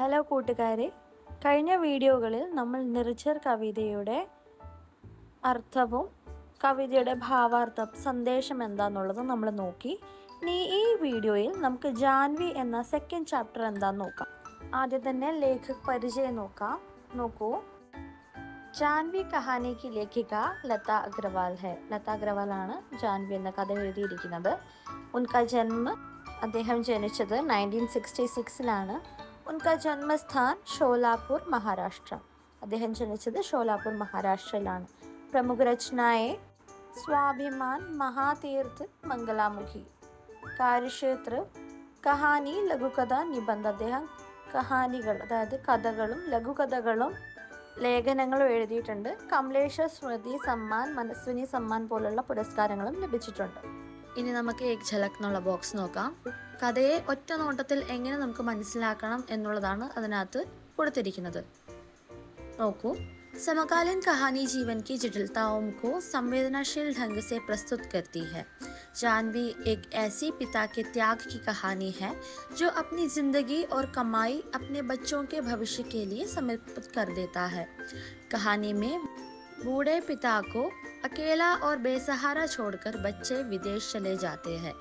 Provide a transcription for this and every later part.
Hello കൂട്ടുകാരെ, കഴിഞ്ഞ വീഡിയോകളിൽ നമ്മൾ നിർജ്ജർ കവിതയുടെ അർത്ഥവും കവിതയുടെ ഭാവാർത്ഥം സന്ദേശം എന്താണെന്നുള്ളത് നമ്മൾ നോക്കി. ഇനി ഈ വീഡിയോയിൽ നമുക്ക് ജാൻവി എന്ന സെക്കൻഡ് ചാപ്റ്റർ എന്താണെന്ന് നോക്കാം. ആദ്യം തന്നെ ലേഖക പരിചയം നോക്കൂ. ജാൻവി കഹാനിക്ക് ലേഖിക ലത അഗർവാൾ ഹെ. ലത അഗർവാൾ ആണ് ജാൻവി എന്ന കഥ എഴുതിയിരിക്കുന്നത്. ഉൻക ജന്മ, അദ്ദേഹം ജനിച്ചത് 1966 ഉൻക ജന്മസ്ഥാൻ ഷോലാപൂർ മഹാരാഷ്ട്ര. അദ്ദേഹം ജനിച്ചത് ഷോലാപൂർ മഹാരാഷ്ട്രയിലാണ്. പ്രമുഖ രചനായെ സ്വാഭിമാൻ, മഹാതീർത്ത്, മംഗലാമുഖി. കാര്യക്ഷേത്ര കഹാനി, ലഘുകഥ, നിബന്ധ. അദ്ദേഹം കഹാനികൾ, അതായത് കഥകളും ലഘുകഥകളും ലേഖനങ്ങളും എഴുതിയിട്ടുണ്ട്. കമലേശ്വർ സ്മൃതി സമ്മാൻ, മനസ്വിനി സമ്മാൻ പോലുള്ള പുരസ്കാരങ്ങളും ലഭിച്ചിട്ടുണ്ട്. ഇനി നമുക്ക് ഏക് ഝലക് എന്നുള്ള ബോക്സ് നോക്കാം. കഥയെ ഒറ്റ നോട്ടത്തിൽ എങ്ങനെ നമുക്ക് മനസ്സിലാക്കണം എന്നുള്ളതാണ് അതിനകത്ത് കൊടുത്തിരിക്കുന്നത്. നോക്കൂ. समकालीन कहानी जीवन की जटिलताओं को संवेदनशील ढंग से प्रस्तुत करती है. जानवी एक ऐसी पिता के त्याग की कहानी है जो अपनी जिंदगी और कमाई अपने बच्चों के भविष्य के लिए समर्पित कर देता है. कहानी में बूढ़े पिता को अकेला और बेसहारा छोड़कर बच्चे विदेश चले जाते हैं.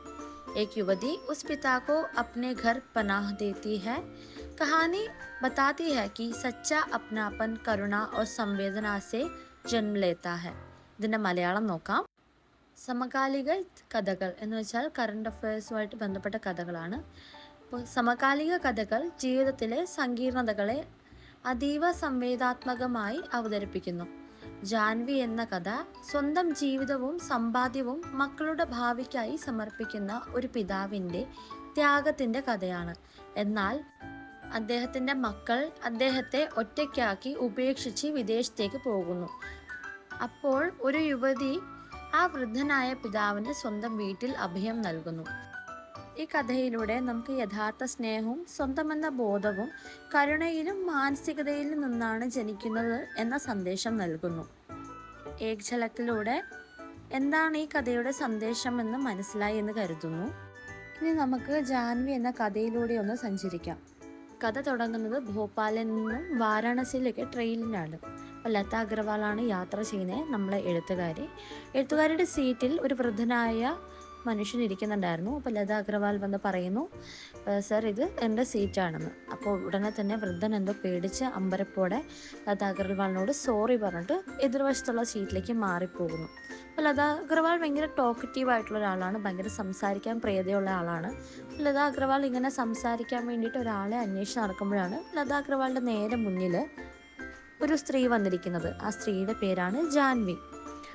एक युवती उस पिता को अपने घर पनाह देती है. कहानी बताती है कि सच्चा अपनापन करुणा और संवेदना से जन्म लेता है. ഇതിൻ്റെ മലയാളം നോക്കാം. സമകാലിക കഥകൾ എന്ന് വെച്ചാൽ കറണ്ട് അഫയേഴ്സുമായിട്ട് ബന്ധപ്പെട്ട കഥകളാണ്. അപ്പോൾ സമകാലിക കഥകൾ ജീവിതത്തിലെ സങ്കീർണതകളെ അതീവ സംവേദനാത്മകമായി അവതരിപ്പിക്കുന്നു. ജാൻവി എന്ന കഥ സ്വന്തം ജീവിതവും സമ്പാദ്യവും മക്കളുടെ ഭാവിക്കായി സമർപ്പിക്കുന്ന ഒരു പിതാവിൻ്റെ ത്യാഗത്തിൻ്റെ കഥയാണ്. എന്നാൽ അദ്ദേഹത്തിൻ്റെ മക്കൾ അദ്ദേഹത്തെ ഒറ്റയ്ക്കാക്കി ഉപേക്ഷിച്ച് വിദേശത്തേക്ക് പോകുന്നു. അപ്പോൾ ഒരു യുവതി ആ വൃദ്ധനായ പിതാവിന് സ്വന്തം വീട്ടിൽ അഭയം നൽകുന്നു. ഈ കഥയിലൂടെ നമുക്ക് യഥാർത്ഥ സ്നേഹവും സ്വന്തമെന്ന ബോധവും കരുണയിലും മാനസികതയിലും നിന്നാണ് ജനിക്കുന്നത് എന്ന സന്ദേശം നൽകുന്നു. ഏക് ഝലക്കിലൂടെ എന്താണ് ഈ കഥയുടെ സന്ദേശം എന്ന് മനസ്സിലായി എന്ന് കരുതുന്നു. ഇനി നമുക്ക് ജാൻവി എന്ന കഥയിലൂടെ ഒന്ന് സഞ്ചരിക്കാം. കഥ തുടങ്ങുന്നത് ഭോപ്പാലിൽ നിന്നും വാരാണസിയിലേക്ക് ട്രെയിനിലാണ്. അപ്പോൾ ലത അഗർവാളാണ് യാത്ര ചെയ്യുന്നത്. നമ്മളെ എഴുത്തുകാരിയുടെ സീറ്റിൽ ഒരു വൃദ്ധനായ മനുഷ്യൻ ഇരിക്കുന്നുണ്ടായിരുന്നു. അപ്പോൾ ലത അഗർവാൾ വന്ന് പറയുന്നു, സർ ഇത് എൻ്റെ സീറ്റാണെന്ന്. അപ്പോൾ ഉടനെ തന്നെ വൃദ്ധൻ എന്തോ പേടിച്ച് അമ്പരപ്പോടെ ലത അഗർവാളിനോട് സോറി പറഞ്ഞിട്ട് എതിർവശത്തുള്ള സീറ്റിലേക്ക് മാറിപ്പോകുന്നു. അപ്പോൾ ലത അഗർവാൾ ഭയങ്കര ടോക്കറ്റീവ് ആയിട്ടുള്ള ഒരാളാണ്, ഭയങ്കര സംസാരിക്കാൻ പ്രിയതയുള്ള ആളാണ്. ലത അഗർവാൾ ഇങ്ങനെ സംസാരിക്കാൻ വേണ്ടിയിട്ട് ഒരാളെ അന്വേഷിച്ച് നടക്കുമ്പോഴാണ് ലത അഗർവാളിൻ്റെ നേരെ മുന്നിൽ ഒരു സ്ത്രീ വന്നിരിക്കുന്നത്. ആ സ്ത്രീയുടെ പേരാണ് ജാൻവി.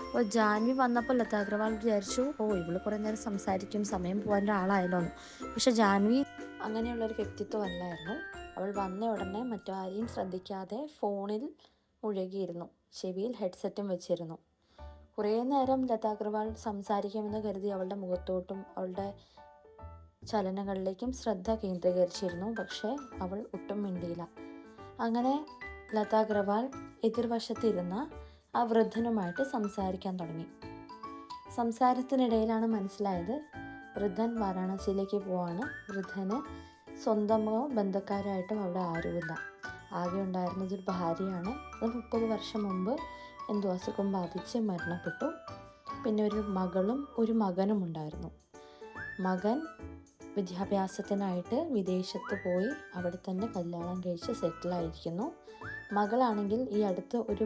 അപ്പോൾ ജാൻവി വന്നപ്പോൾ ലത അഗർവാൾ വിചാരിച്ചു, ഇവള് കുറേ നേരം സംസാരിക്കും, സമയം പോകാൻ ആളായല്ലോ എന്ന്. പക്ഷെ ജാൻവി അങ്ങനെയുള്ളൊരു വ്യക്തിത്വമല്ലായിരുന്നു. അവൾ വന്ന ഉടനെ മറ്റാരെയും ശ്രദ്ധിക്കാതെ ഫോണിൽ മുഴുകിയിരുന്നു. ചെവിയിൽ ഹെഡ്സെറ്റും വെച്ചിരുന്നു. കുറേ നേരം ലത അഗർവാൾ സംസാരിക്കുമെന്ന് കരുതി അവളുടെ മുഖത്തോട്ടും അവളുടെ ചലനങ്ങളിലേക്കും ശ്രദ്ധ കേന്ദ്രീകരിച്ചിരുന്നു. പക്ഷേ അവൾ ഒട്ടും മിണ്ടിയില്ല. അങ്ങനെ ലത അഗർവാൾ എതിർവശത്തിരുന്ന ആ വൃദ്ധനുമായിട്ട് സംസാരിക്കാൻ തുടങ്ങി. സംസാരത്തിനിടയിലാണ് മനസ്സിലായത് വൃദ്ധൻ വാരാണസിയിലേക്ക് പോവാണ്. വൃദ്ധന് സ്വന്തമോ ബന്ധക്കാരായിട്ടും അവിടെ ആരുമില്ല. ആകെ ഉണ്ടായിരുന്നതൊരു ഭാര്യയാണ്. അത് 30 വർഷം മുമ്പ് എന്തോ അസുഖം ബാധിച്ച് മരണപ്പെട്ടു. പിന്നെ ഒരു മകളും ഒരു മകനും ഉണ്ടായിരുന്നു. മകൻ വിദ്യാഭ്യാസത്തിനായിട്ട് വിദേശത്ത് പോയി അവിടെ തന്നെ കല്യാണം കഴിച്ച് സെറ്റിലായിരിക്കുന്നു. മകളാണെങ്കിൽ ഈ അടുത്ത് ഒരു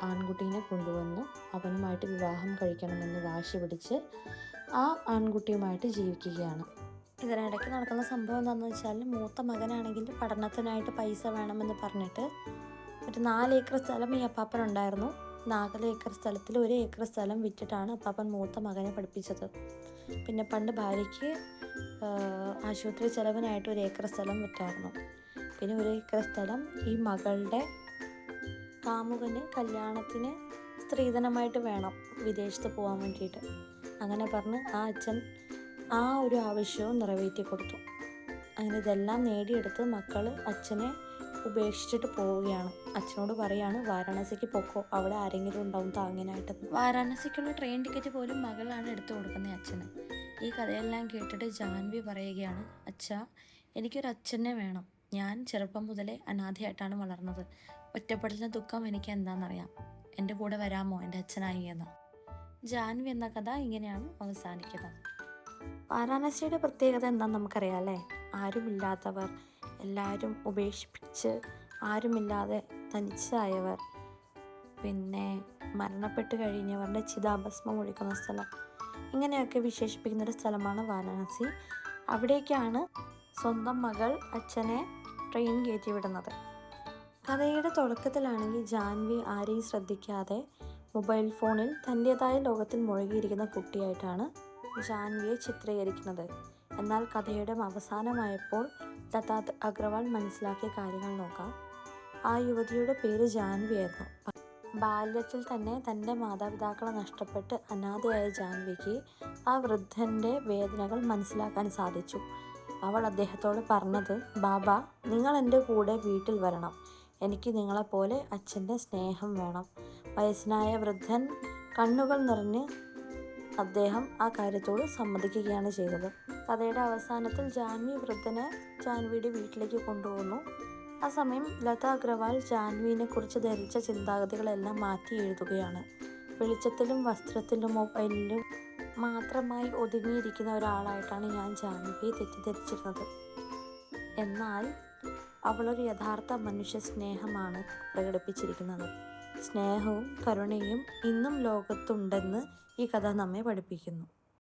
ആൺകുട്ടീനെ കൊണ്ടുവന്നു അവനുമായിട്ട് വിവാഹം കഴിക്കണമെന്ന് വാശി പിടിച്ച് ആ ആൺകുട്ടിയുമായിട്ട് ജീവിക്കുകയാണ്. ഇതിനിടയ്ക്ക് നടക്കുന്ന സംഭവം എന്താണെന്ന് വെച്ചാൽ മൂത്ത മകനാണെങ്കിൽ പഠനത്തിനായിട്ട് പൈസ വേണമെന്ന് പറഞ്ഞിട്ട് ഒരു 4 ഏക്കർ സ്ഥലം ഈ അപ്പാപ്പനുണ്ടായിരുന്നു. 4 ഏക്കർ സ്ഥലത്തിൽ 1 ഏക്കർ സ്ഥലം വിറ്റിട്ടാണ് അപ്പാപ്പൻ മൂത്ത മകനെ പഠിപ്പിച്ചത്. പിന്നെ പണ്ട് ഭാര്യയ്ക്ക് ആശുപത്രി ചെലവിനായിട്ട് 1 ഏക്കർ സ്ഥലം വിറ്റായിരുന്നു. പിന്നെ 1 ഏക്കർ സ്ഥലം ഈ മകളുടെ കാമുകന് കല്യാണത്തിന് സ്ത്രീധനമായിട്ട് വേണം വിദേശത്ത് പോകാൻ വേണ്ടിയിട്ട്. അങ്ങനെ പറഞ്ഞ് ആ അച്ഛൻ ആ ഒരു ആവശ്യവും നിറവേറ്റി കൊടുത്തു. അങ്ങനെ ഇതെല്ലാം നേടിയെടുത്ത് മക്കൾ അച്ഛനെ ഉപേക്ഷിച്ചിട്ട് പോവുകയാണ്. അച്ഛനോട് പറയാണ് വാരാണസിക്ക് പൊക്കോ, അവിടെ ആരെങ്കിലും ഉണ്ടാവും താങ്ങാനായിട്ട്. വാരാണസിക്കുള്ള ട്രെയിൻ ടിക്കറ്റ് പോലും മകളാണ് എടുത്തു കൊടുക്കുന്നത് അച്ഛന്. ഈ കഥയെല്ലാം കേട്ടിട്ട് ജാൻവി പറയുകയാണ്, അച്ഛാ എനിക്കൊരു അച്ഛനെ വേണം, ഞാൻ ചെറുപ്പം മുതലേ അനാഥയായിട്ടാണ് വളർന്നത്. ഒറ്റപ്പെടലിൻ്റെ ദുഃഖം എനിക്ക് എന്താണെന്നറിയാം. എൻ്റെ കൂടെ വരാമോ എൻ്റെ അച്ഛനായി എന്ന്. ജാൻവി എന്ന കഥ ഇങ്ങനെയാണ് അവസാനിക്കുന്നത്. വാരാണസിയുടെ പ്രത്യേകത എന്താണെന്ന് നമുക്കറിയാം അല്ലേ? ആരുമില്ലാത്തവർ, എല്ലാവരും ഉപേക്ഷിപ്പിച്ച് ആരുമില്ലാതെ തനിച്ചായവർ, പിന്നെ മരണപ്പെട്ട് കഴിഞ്ഞവരുടെ ചിതാഭസ്മം ഒഴിക്കുന്ന സ്ഥലം, ഇങ്ങനെയൊക്കെ വിശേഷിപ്പിക്കുന്നൊരു സ്ഥലമാണ് വാരാണസി. അവിടേക്കാണ് സ്വന്തം മകൾ അച്ഛനെ ട്രെയിൻ കയറ്റി വിടുന്നത്. കഥയുടെ തുടക്കത്തിലാണെങ്കിൽ ജാൻവി ആരെയും ശ്രദ്ധിക്കാതെ മൊബൈൽ ഫോണിൽ തൻ്റേതായ ലോകത്തിൽ മുഴുകിയിരിക്കുന്ന കുട്ടിയായിട്ടാണ് ജാൻവിയെ ചിത്രീകരിക്കുന്നത്. എന്നാൽ കഥയുടെ അവസാനമായപ്പോൾ ലതാ അഗർവാൾ മനസ്സിലാക്കിയ കാര്യങ്ങൾ നോക്കാം. ആ യുവതിയുടെ പേര് ജാൻവി ആയിരുന്നു. ബാല്യത്തിൽ തന്നെ തൻ്റെ മാതാപിതാക്കളെ നഷ്ടപ്പെട്ട് അനാഥയായ ജാൻവിക്ക് ആ വൃദ്ധൻ്റെ വേദനകൾ മനസ്സിലാക്കാൻ സാധിച്ചു. അവൾ അദ്ദേഹത്തോട് പറഞ്ഞത്, ബാബ, നിങ്ങൾ എൻ്റെ കൂടെ വീട്ടിൽ വരണം. എനിക്ക് നിങ്ങളെപ്പോലെ അച്ഛൻ്റെ സ്നേഹം വേണം. വയസ്സനായ വൃദ്ധൻ കണ്ണുകൾ നിറഞ്ഞ് അദ്ദേഹം ആ കാര്യത്തോട് സമ്മതിക്കുകയാണ് ചെയ്തത്. കഥയുടെ അവസാനത്തിൽ ജാൻവി വൃദ്ധനെ ജാൻവിയുടെ വീട്ടിലേക്ക് കൊണ്ടുപോകുന്നു. ആ സമയം ലതാ അഗർവാൾ ജാൻവിനെ കുറിച്ച് ധരിച്ച ചിന്താഗതികളെല്ലാം മാറ്റി എഴുതുകയാണ്. വെളിച്ചത്തിലും വസ്ത്രത്തിലും മൊബൈലിലും മാത്രമായി ഒതുങ്ങിയിരിക്കുന്ന ഒരാളായിട്ടാണ് ഞാൻ ജാൻവിയെ തെറ്റിദ്ധരിച്ചിരുന്നത്. എന്നാൽ അവളൊരു യഥാർത്ഥ മനുഷ്യ സ്നേഹമാണ് പ്രകടിപ്പിച്ചിരിക്കുന്നത്. സ്നേഹവും കരുണയും ഇന്നും ലോകത്തുണ്ടെന്ന് ഈ കഥ നമ്മെ പഠിപ്പിക്കുന്നു.